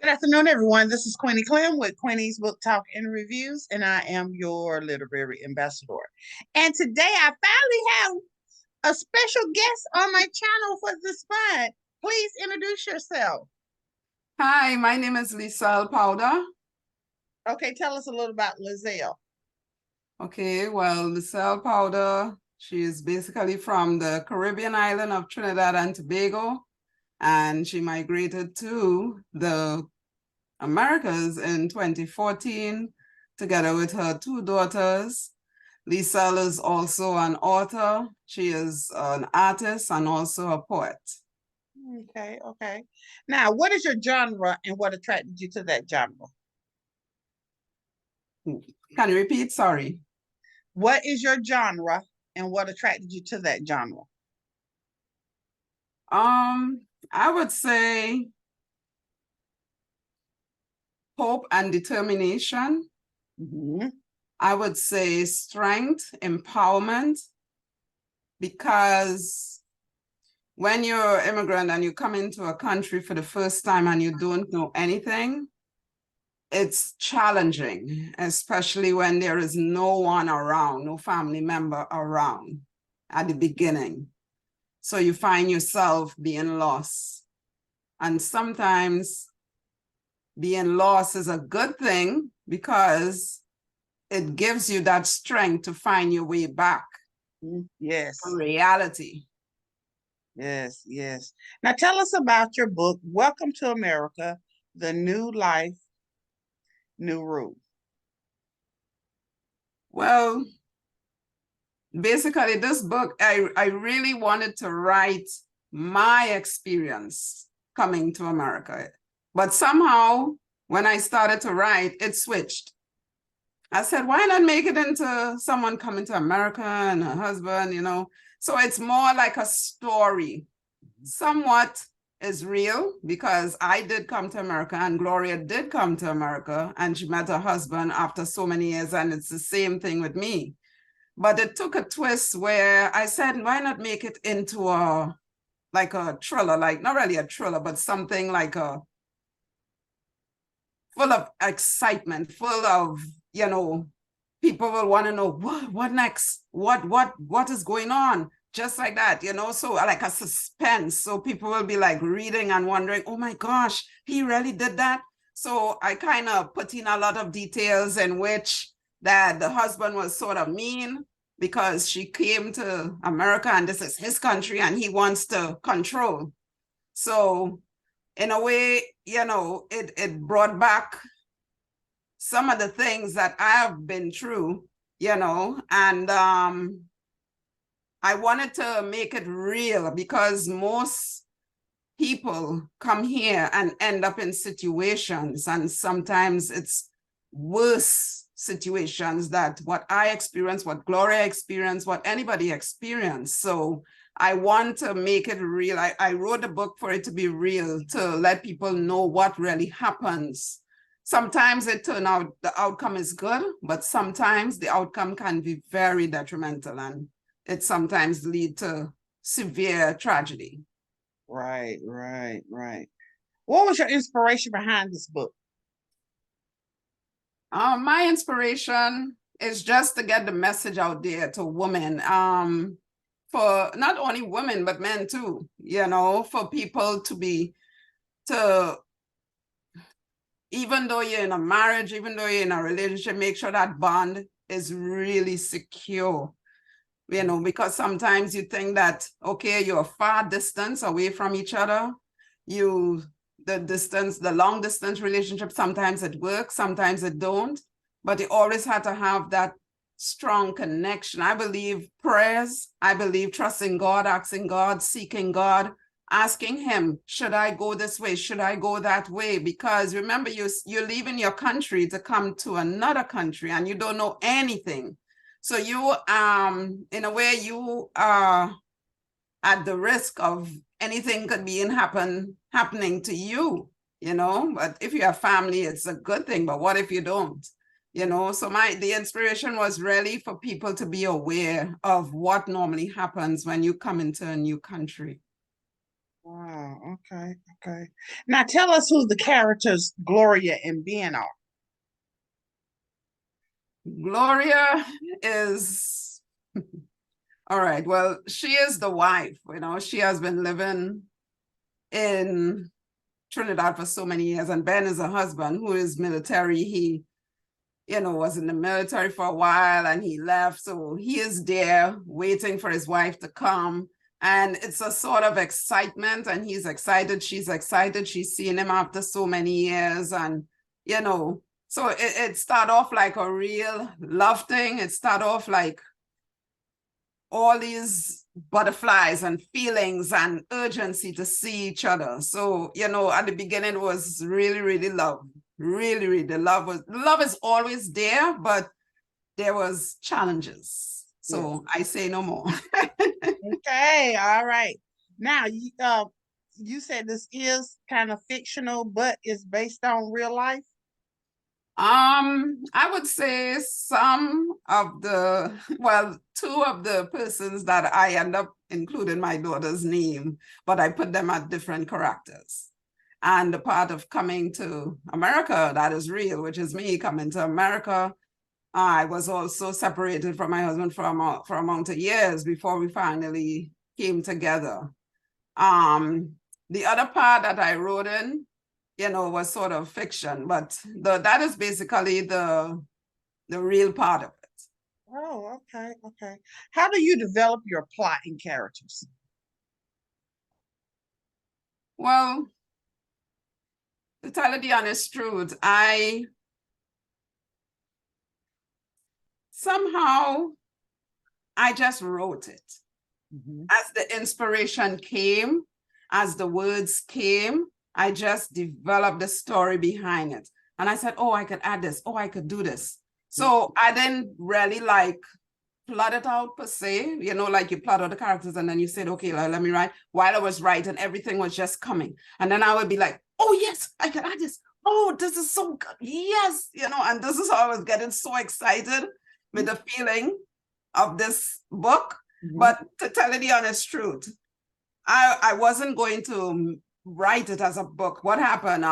Good afternoon, everyone. This is Queenie Clem with Queenie's Book Talk and Reviews, and I am your literary ambassador. And today I finally have a special guest on my channel for this month. Please introduce yourself. Hi, my name is Liselle Powder. Okay, tell us a little about Liselle. Okay, well, Liselle Powder, she is basically from the Caribbean island of Trinidad and Tobago, and she migrated to the Americas in 2014 together with her two daughters. Liselle is also an author. She is an artist and also a poet. Okay. Now, what is your genre and what attracted you to that genre? Can you repeat? Sorry. What is your genre and what attracted you to that genre? I would say hope and determination. Mm-hmm. I would say strength, empowerment, because when you're an immigrant and you come into a country for the first time and you don't know anything, it's challenging, especially when there is no one around, no family member around at the beginning. So you find yourself being lost. And sometimes being lost is a good thing because it gives you that strength to find your way back. Yes. To reality. Yes. Now tell us about your book, Welcome to America, The New Life, New Rule. Well, basically this book, I really wanted to write my experience coming to America. But somehow when I started to write, it switched. I said, why not make it into someone coming to America and her husband, you know? So it's more like a story. Somewhat is real because I did come to America and Gloria did come to America and she met her husband after so many years, and it's the same thing with me. But it took a twist where I said, why not make it into a thriller, like not really a thriller, but something like full of excitement, full of, you know, people will want to know what next, what is going on, just like that, you know, so like a suspense. So people will be like reading and wondering, oh my gosh, he really did that. So I kind of put in a lot of details in which that the husband was sort of mean because she came to America and this is his country and he wants to control. So in a way, you know, it brought back some of the things that I have been through, you know, and I wanted to make it real because most people come here and end up in situations, and sometimes it's worse situations that what I experienced, what Gloria experienced, what anybody experienced. So I want to make it real. I wrote a book for it to be real, to let people know what really happens. Sometimes it turns out the outcome is good, but sometimes the outcome can be very detrimental and it sometimes lead to severe tragedy. Right. What was your inspiration behind this book? My inspiration is just to get the message out there to women, for not only women, but men too, you know, for people to, even though you're in a marriage, even though you're in a relationship, make sure that bond is really secure, you know, because sometimes you think that, okay, you're far distance away from each other. The long distance relationship, sometimes it works, sometimes it don't, but you always have to have that strong connection. I believe prayers, I believe trusting God, asking God, seeking God, asking him, should I go this way? Should I go that way? Because remember, you're leaving your country to come to another country and you don't know anything. So you, in a way, you are at the risk of anything could be happening to you, you know. But if you have family, it's a good thing. But what if you don't? You know, so the inspiration was really for people to be aware of what normally happens when you come into a new country. Wow, okay, okay. Now tell us who the characters Gloria and Ben are. Gloria is, all right, well, she is the wife, she has been living in Trinidad for so many years, and Ben is a husband who is military. He, was in the military for a while and he left. So he is there waiting for his wife to come. And it's a sort of excitement, and he's excited. She's excited. She's seen him after so many years. And, so it started off like a real love thing. It started off like all these butterflies and feelings and urgency to see each other. So, at the beginning it was really, really love. Really, really, love is always there, but there was challenges. So I say no more. Okay, all right. Now you said this is kind of fictional, but it's based on real life. I would say two of the persons that I end up including my daughter's name, but I put them at different characters. And the part of coming to America, that is real, which is me coming to America. I was also separated from my husband for a amount of years before we finally came together. The other part that I wrote in, was sort of fiction, but that is basically the real part of it. Oh, okay, okay. How do you develop your plot and characters? Well, to tell you the honest truth, I just wrote it. As the inspiration came, as the words came, I just developed the story behind it. And I said, oh, I could add this. Oh, I could do this. So I didn't really plot it out per se, like you plot out the characters and then you said, okay, let me write. While I was writing, everything was just coming. And then I would be like, oh, yes, I can add this. Oh, this is so good. Yes, and this is how I was getting so excited with the feeling of this book. But to tell you the honest truth, I wasn't going to write it as a book. What happened?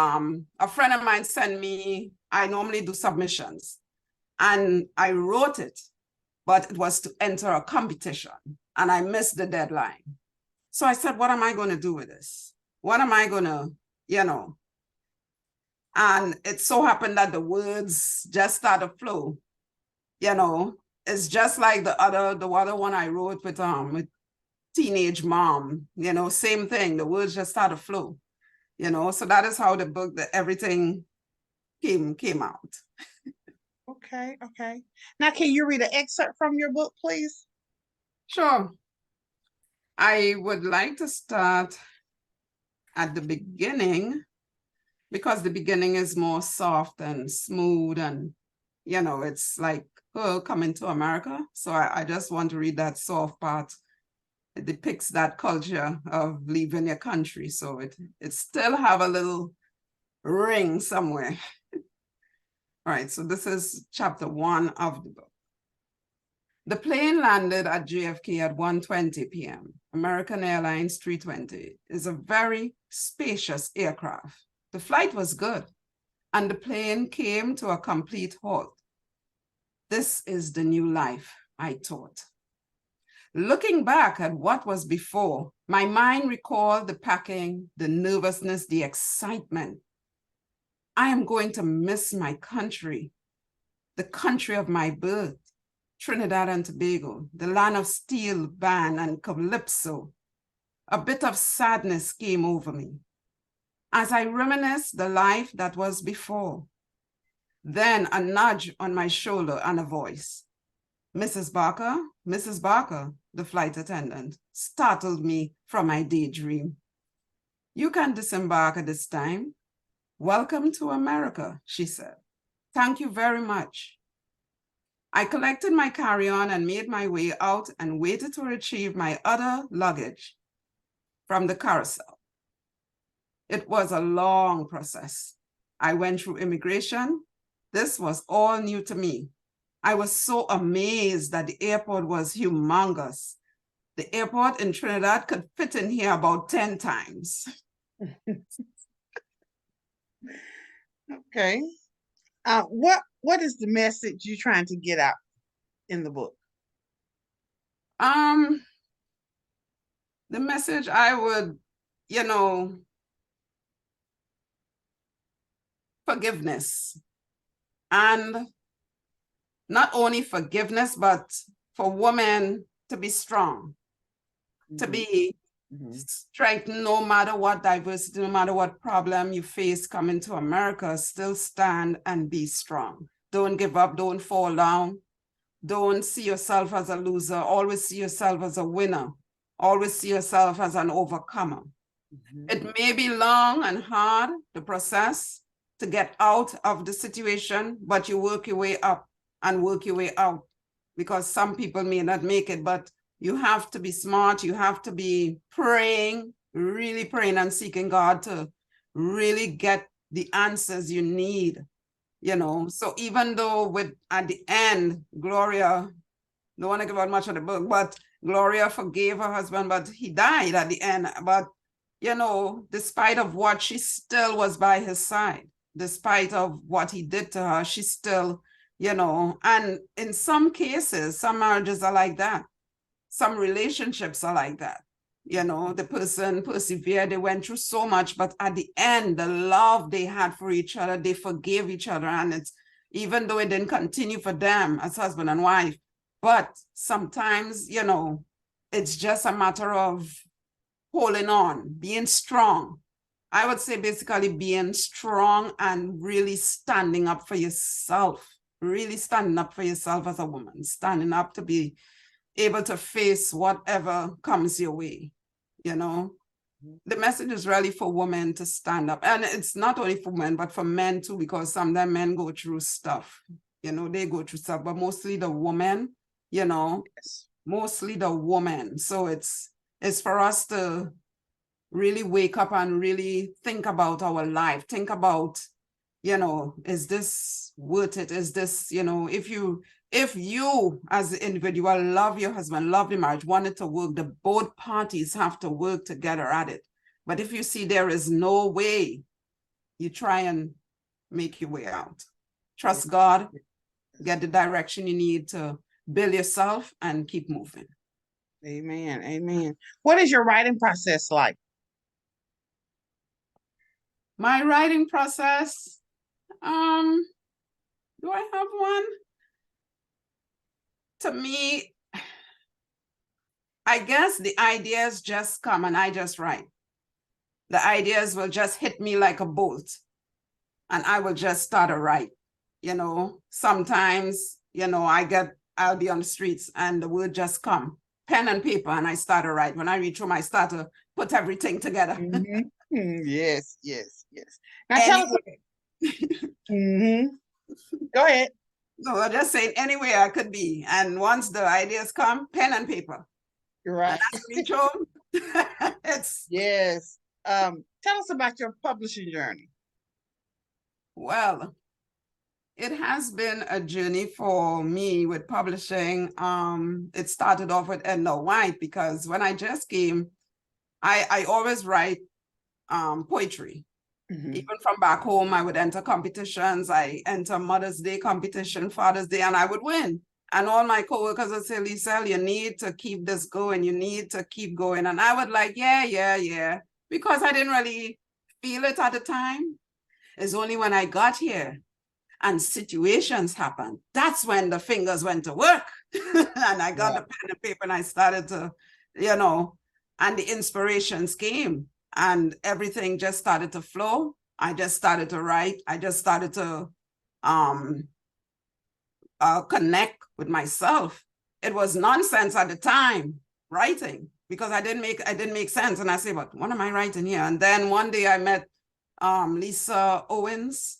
A friend of mine sent me, I normally do submissions, and I wrote it, but it was to enter a competition, and I missed the deadline. So I said, what am I going to do with this? What am I going to, And it so happened that the words just started to flow, It's just like the other one I wrote with teenage mom, same thing. The words just started to flow, So that is how the book, everything came out. Okay, okay. Now, can you read an excerpt from your book, please? Sure. I would like to start at the beginning because the beginning is more soft and smooth and, it's like coming to America. So I just want to read that soft part. It depicts that culture of leaving your country. So it still have a little ring somewhere. All right, so this is chapter 1 of the book. The plane landed at JFK at 1:20 p.m. American Airlines 320 is a very spacious aircraft. The flight was good, and the plane came to a complete halt. This is the new life, I thought. Looking back at what was before, my mind recalled the packing, the nervousness, the excitement. I am going to miss my country, the country of my birth, Trinidad and Tobago, the land of steel band and calypso. A bit of sadness came over me as I reminisced the life that was before. Then a nudge on my shoulder and a voice. Mrs. Barker, the flight attendant, startled me from my daydream. You can disembark at this time. Welcome to America, she said. Thank you very much. I collected my carry-on and made my way out and waited to retrieve my other luggage from the carousel. It was a long process. I went through immigration. This was all new to me. I was so amazed that the airport was humongous. the airport in Trinidad could fit in here about 10 times. Okay. What is the message you're trying to get out in the book? The message I would, forgiveness. And not only forgiveness, but for women to be strong, to be strengthened no matter what diversity, no matter what problem you face coming to America, still stand and be strong. Don't give up, don't fall down. Don't see yourself as a loser. Always see yourself as a winner. Always see yourself as an overcomer. It may be long and hard, the process to get out of the situation, but you work your way up and work your way out, because some people may not make it, but you have to be smart. You have to be praying, really praying and seeking God to really get the answers you need, So even though at the end, Gloria, don't want to give out much of the book, but Gloria forgave her husband, but he died at the end. But, despite of what, she still was by his side. Despite of what he did to her, she still, and in some cases, some marriages are like that. Some relationships are like that. The person persevered, they went through so much, but at the end, the love they had for each other, they forgave each other. And it's, even though it didn't continue for them as husband and wife, but sometimes, it's just a matter of holding on, being strong. I would say basically being strong and really standing up for yourself, really standing up for yourself as a woman, standing up to be able to face whatever comes your way, The message is really for women to stand up. And it's not only for men, but for men too, because sometimes men go through stuff, they go through stuff, but mostly the woman, Yes. mostly the woman. So it's for us to really wake up and really think about our life, think about, is this worth it? Is this, if you as an individual love your husband, love the marriage, want it to work, the both parties have to work together at it. But if you see there is no way, you try and make your way out. Trust God, get the direction you need to build yourself and keep moving. Amen. Amen. What is your writing process like? My writing process, do I have one? To me, I guess the ideas just come and I just write. The ideas will just hit me like a bolt and I will just start to write. Sometimes, I'll be on the streets and the word just come, pen and paper, and I start to write. When I reach home, I start to put everything together. Yes. Now tell us. Go ahead. No, I'm just saying anywhere I could be. And once the ideas come, pen and paper. You're right. And as I reach home, Yes. Tell us about your publishing journey. Well, it has been a journey for me with publishing. It started off with Edna White, because when I just came, I always write poetry. Even from back home, I would enter competitions. I enter Mother's Day competition, Father's Day, and I would win. And all my coworkers would say, Liselle, you need to keep this going. You need to keep going. And I would like, yeah, because I didn't really feel it at the time. It's only when I got here and situations happened, that's when the fingers went to work. And I got the pen and paper and I started to, and the inspirations came. And everything just started to flow. I just started to write. I just started to connect with myself. It was nonsense at the time, writing, because I didn't make sense. And I say, but what am I writing here? And then one day I met Lisa Owens,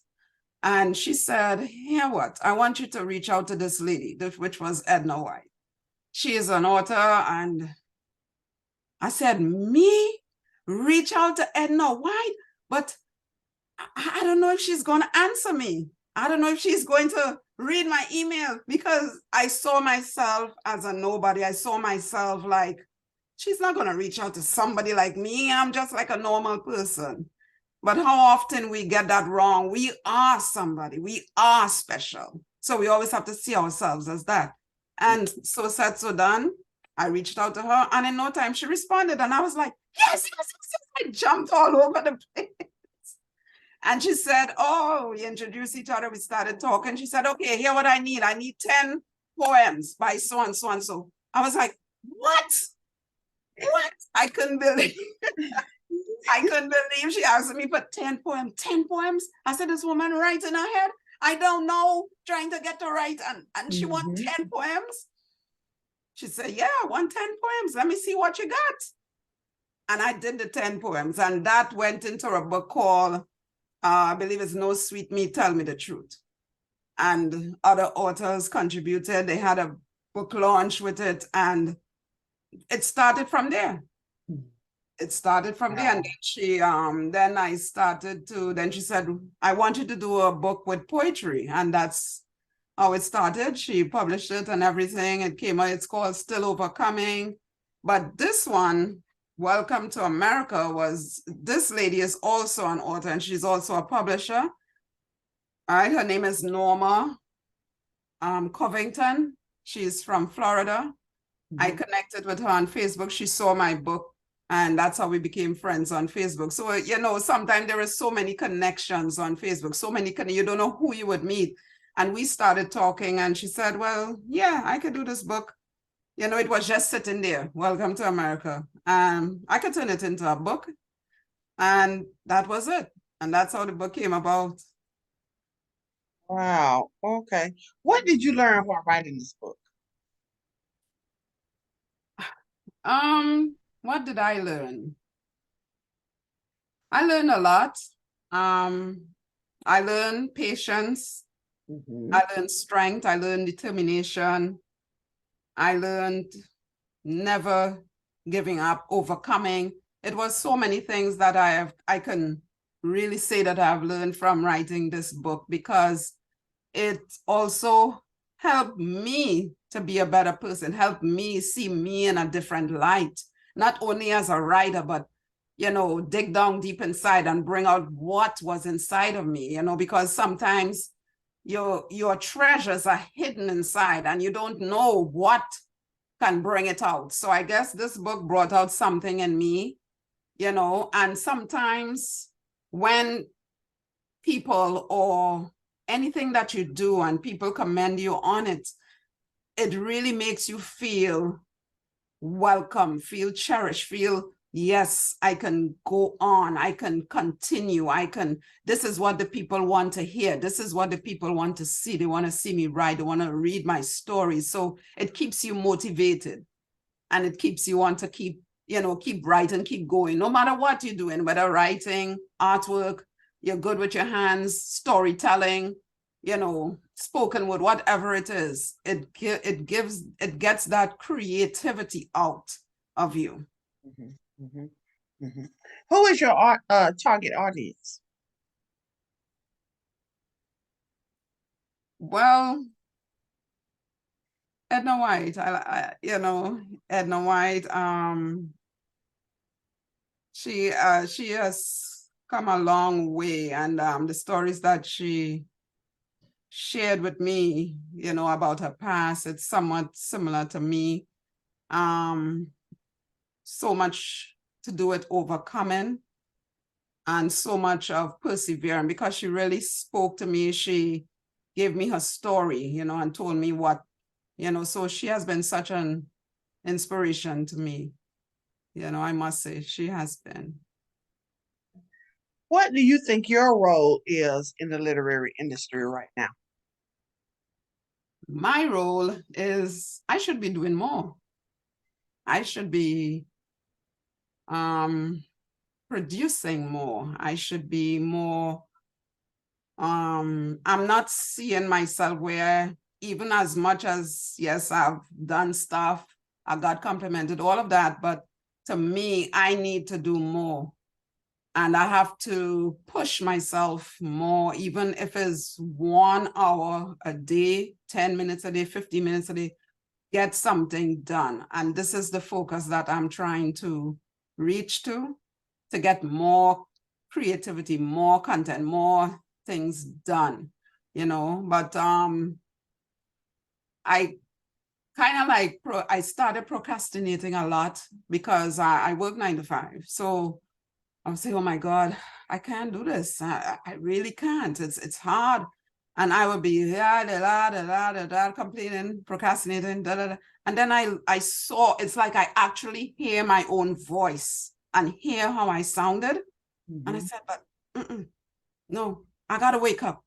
and she said, "Here, what? I want you to reach out to this lady," which was Edna White. She is an author. And I said, me? Reach out to Edna White? But I don't know if she's going to answer me. I don't know if she's going to read my email, because I saw myself as a nobody. I saw myself like, she's not going to reach out to somebody like me. I'm just like a normal person. But how often we get that wrong? We are somebody. We are special. So we always have to see ourselves as that. And so said, so done. I reached out to her, and in no time she responded. And I was like, yes, yes, yes, yes. I jumped all over the place. And she said, oh, we introduced each other. We started talking. She said, okay, here what I need. I need 10 poems by so and so and so. I was like, what? What? I couldn't believe she asked me for 10 poems. 10 poems? I said, this woman writes in her head. I don't know, trying to get to write. And she want 10 poems? She said, yeah, I want 10 poems. Let me see what you got. And I did the 10 poems. And that went into a book called, I believe it's No Sweet Meat, Tell Me the Truth. And other authors contributed. They had a book launch with it. And it started from there. It started from there. And then she, then she said, I want you to do a book with poetry. And that's how it started. She published it and everything. It came out, it's called Still Overcoming. But this one, Welcome to America, this lady is also an author and she's also a publisher. All right, her name is Norma Covington. She's from Florida. I connected with her on Facebook. She saw my book and that's how we became friends on Facebook. So, sometimes there are so many connections on Facebook, you don't know who you would meet. And we started talking and she said, well, yeah, I could do this book. It was just sitting there, Welcome to America. I could turn it into a book. And that was it. And that's how the book came about. Wow. Okay. What did you learn while writing this book? What did I learn? I learned a lot. I learned patience. I learned strength. I learned determination. I learned never giving up, overcoming. It was so many things that I can really say that I've learned from writing this book, because it also helped me to be a better person, helped me see me in a different light, not only as a writer, but dig down deep inside and bring out what was inside of me, because sometimes your treasures are hidden inside and you don't know what can bring it out. So I guess this book brought out something in me, and sometimes when people or anything that you do and people commend you on it, it really makes you feel welcome, feel cherished, feel, yes, I can go on, I can continue, this is what the people want to hear, this is what the people want to see, they want to see me write, they want to read my story. So it keeps you motivated and it keeps you want to keep writing, keep going, no matter what you're doing, whether writing, artwork, you're good with your hands, storytelling, spoken word, whatever it is, it gets that creativity out of you. Who is your target audience? Well, Edna White, Edna White, she has come a long way, and the stories that she shared with me, about her past, it's somewhat similar to me. So much to do with overcoming and so much of persevering, because she really spoke to me. She gave me her story, and told me what, so she has been such an inspiration to me. I must say she has been. What do you think your role is in the literary industry right now? My role is I should be doing more. I should be producing more. I should be more. I'm not seeing myself where, even as much as, yes, I've done stuff, I got complimented, all of that, but to me, I need to do more. And I have to push myself more, even if it's 1 hour a day, 10 minutes a day, 50 minutes a day. get something done. And this is the focus that I'm trying to reach to get more creativity, more content, more things done, you know. But I kind of like I started procrastinating a lot because I work 9 to 5. So I was saying, oh my God, I can't do this. I really can't. It's hard. And I would be complaining, procrastinating, and then I saw, it's like I actually hear my own voice and hear how I sounded. And I said, but no, I gotta wake up.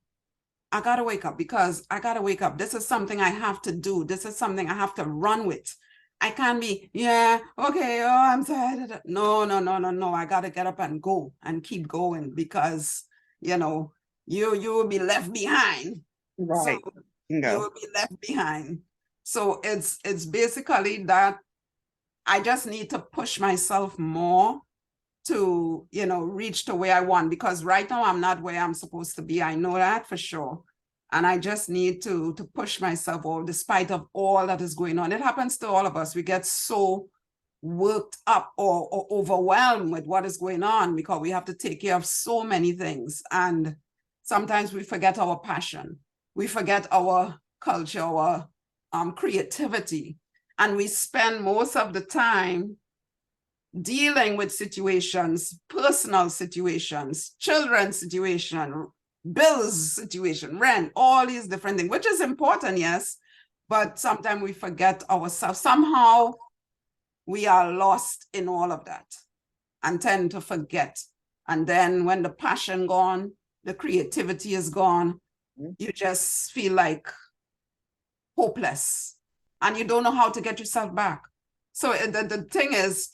I gotta wake up because I gotta wake up. This is something I have to do. This is something I have to run with. I can't be, yeah, okay, oh, I'm tired. No. I gotta get up and go and keep going because, you know, you will be left behind. Right. So you will be left behind. So it's basically that I just need to push myself more to, you know, reach to where I want, because right now I'm not where I'm supposed to be. I know that for sure. And I just need to push myself over despite of all that is going on. It happens to all of us. We get so worked up or overwhelmed with what is going on because we have to take care of so many things. And sometimes we forget our passion. We forget our culture, our creativity. And we spend most of the time dealing with situations, personal situations, children's situation, bills situation, rent, all these different things, which is important, yes, but sometimes we forget ourselves. Somehow we are lost in all of that and tend to forget. And then when the passion gone, the creativity is gone, you just feel like hopeless and you don't know how to get yourself back. So the thing is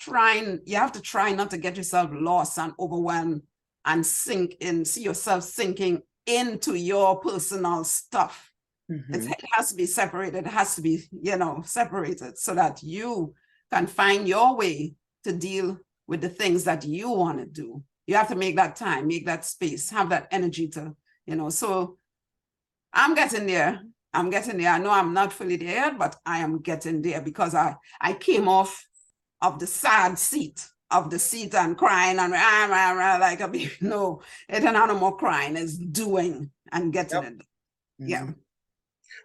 you have to try not to get yourself lost and overwhelmed and see yourself sinking into your personal stuff. It has to be separated. It has to be, you know, separated so that you can find your way to deal with the things that you want to do. You have to make that time, make that space, have that energy to, you know, so I'm getting there. I know I'm not fully there yet, but I am getting there because I came off of the sad seat and crying and like a baby. No, it's not no more crying. It's doing and getting it. Yeah.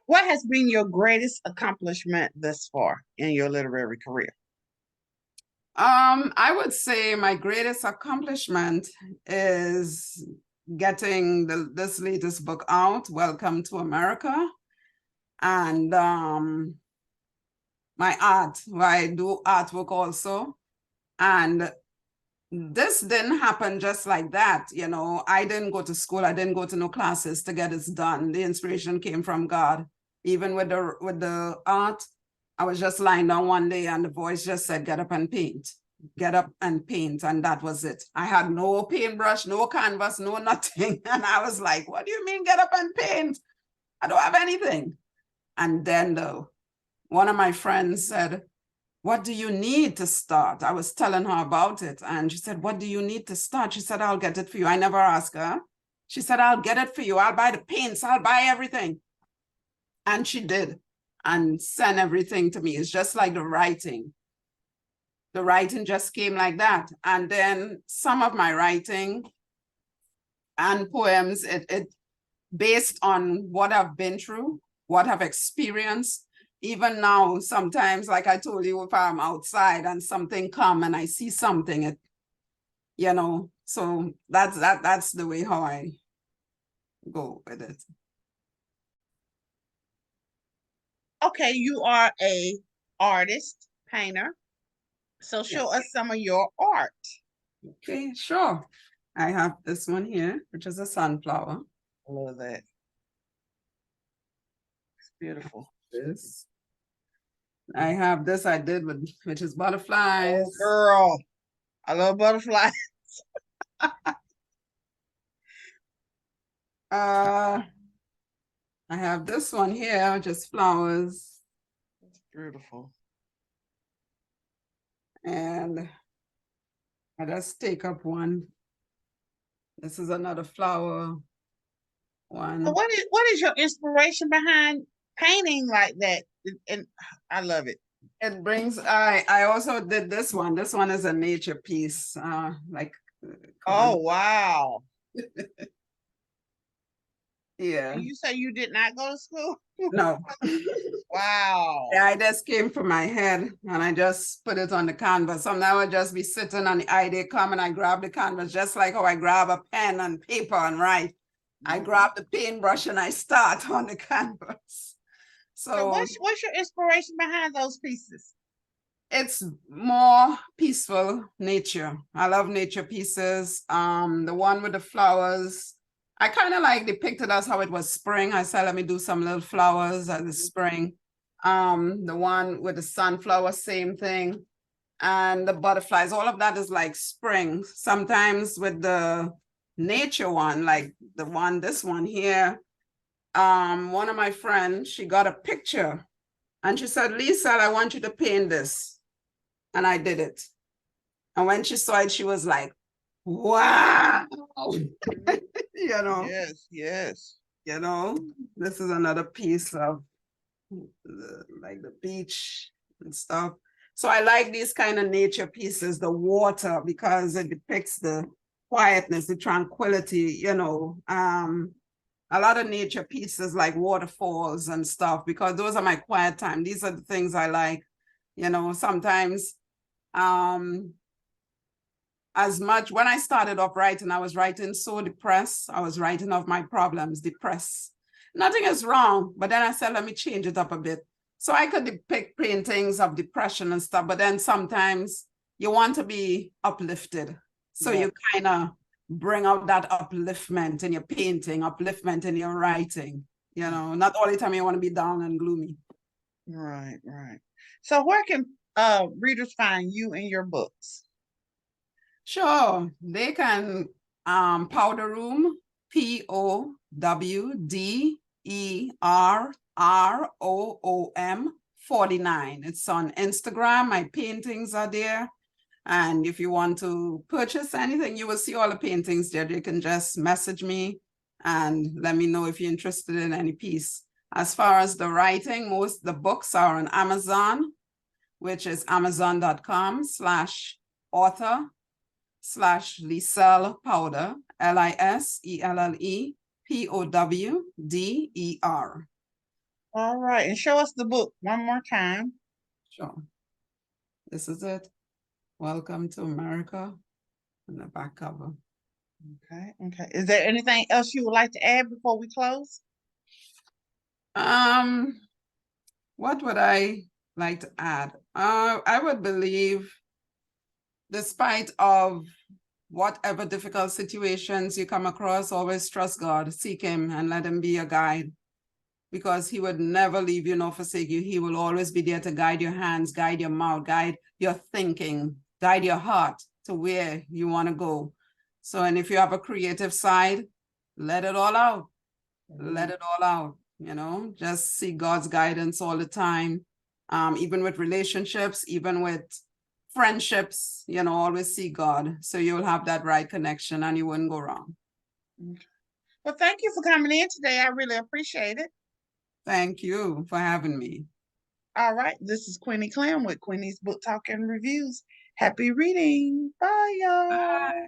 What has been your greatest accomplishment thus far in your literary career? I would say my greatest accomplishment is getting this latest book out, Welcome to America. And my art, where I do artwork also. And this didn't happen just like that. You know, I didn't go to school. I didn't go to no classes to get this done. The inspiration came from God. Even with the art, I was just lying down one day and the voice just said, get up and paint. Get up and paint. And that was it. I had no paintbrush, no canvas, no nothing. And I was like, what do you mean get up and paint? I don't have anything. And then one of my friends said, what do you need to start? I was telling her about it. And she said, what do you need to start? She said, I'll get it for you. I never asked her. She said, I'll get it for you. I'll buy the paints. I'll buy everything. And she did and sent everything to me. It's just like the writing. The writing just came like that. And then some of my writing and poems, it based on what I've been through, what I've experienced. Even now, sometimes, like I told you, if I'm outside and something come and I see something, it, you know, so that's the way how I go with it. Okay, you are a artist, painter. So show us some of your art. Okay, sure. I have this one here, which is a sunflower. I love that. It's beautiful. This. I have this I did with, which is butterflies. Oh, girl. I love butterflies. I have this one here, just flowers. It's beautiful. And I just take up one. This is another flower one. So what is your inspiration behind painting like that? and I love it. It brings, I also did this one. This one is a nature piece, like, Oh, wow. yeah, And you say you did not go to school? no. Wow. The ideas came from my head and I just put it on the canvas. Sometimes I would just be sitting and the idea come and I grab the canvas, just like how I grab a pen and paper and write. I grab the paintbrush and I start on the canvas. So So what's your inspiration behind those pieces? it's more peaceful nature. I love nature pieces. The one with the flowers, I kind of like depicted as how it was spring. I said, let me do some little flowers as the spring. The one with the sunflower, same thing. And the butterflies, all of that is like spring. Sometimes with the nature one, like the one, this one here, one of my friends, she got a picture and she said, Liselle, I want you to paint this. And I did it. And when she saw it, she was like, wow. You know, Yes, yes. this is another piece of like the beach and stuff. So I like these kind of nature pieces, the water, because it depicts the quietness, the tranquility, a lot of nature pieces like waterfalls and stuff, because those are my quiet time. These are the things I like, sometimes as much when I started off writing, I was writing so depressed. I was writing of my problems, depressed. Nothing is wrong, but then I said, let me change it up a bit. So I could depict paintings of depression and stuff, but then sometimes you want to be uplifted. So you kind of bring out that upliftment in your painting, upliftment in your writing. Not all the time you want to be down and gloomy. Right, right. So where can readers find you and your books? Sure, they can Powder Room, POWDERRROOM 49. It's on Instagram. My paintings are there. And if you want to purchase anything, you will see all the paintings there. You can just message me and let me know if you're interested in any piece. As far as the writing, most the books are on Amazon, which is amazon.com/author/Liselle Powder, LISELLEPOWDER. All right. And show us the book one more time. Sure. This is it. Welcome to America on the back cover. Okay. Okay. Is there anything else you would like to add before we close? What would I like to add? I would believe, despite of whatever difficult situations you come across, always trust God, seek him and let him be your guide, because he would never leave you nor forsake you. He will always be there to guide your hands, guide your mouth, guide your thinking, guide your heart to where you want to go. So, and if you have a creative side, let it all out. Let it all out, just seek God's guidance all the time. Even with relationships, even with friendships, always seek God. So you'll have that right connection and you wouldn't go wrong. Okay. Well, thank you for coming in today. I really appreciate it. Thank you for having me. All right. This is Queenie Clem with Queenie's Book Talk and Reviews. Happy reading. Bye, y'all. Bye.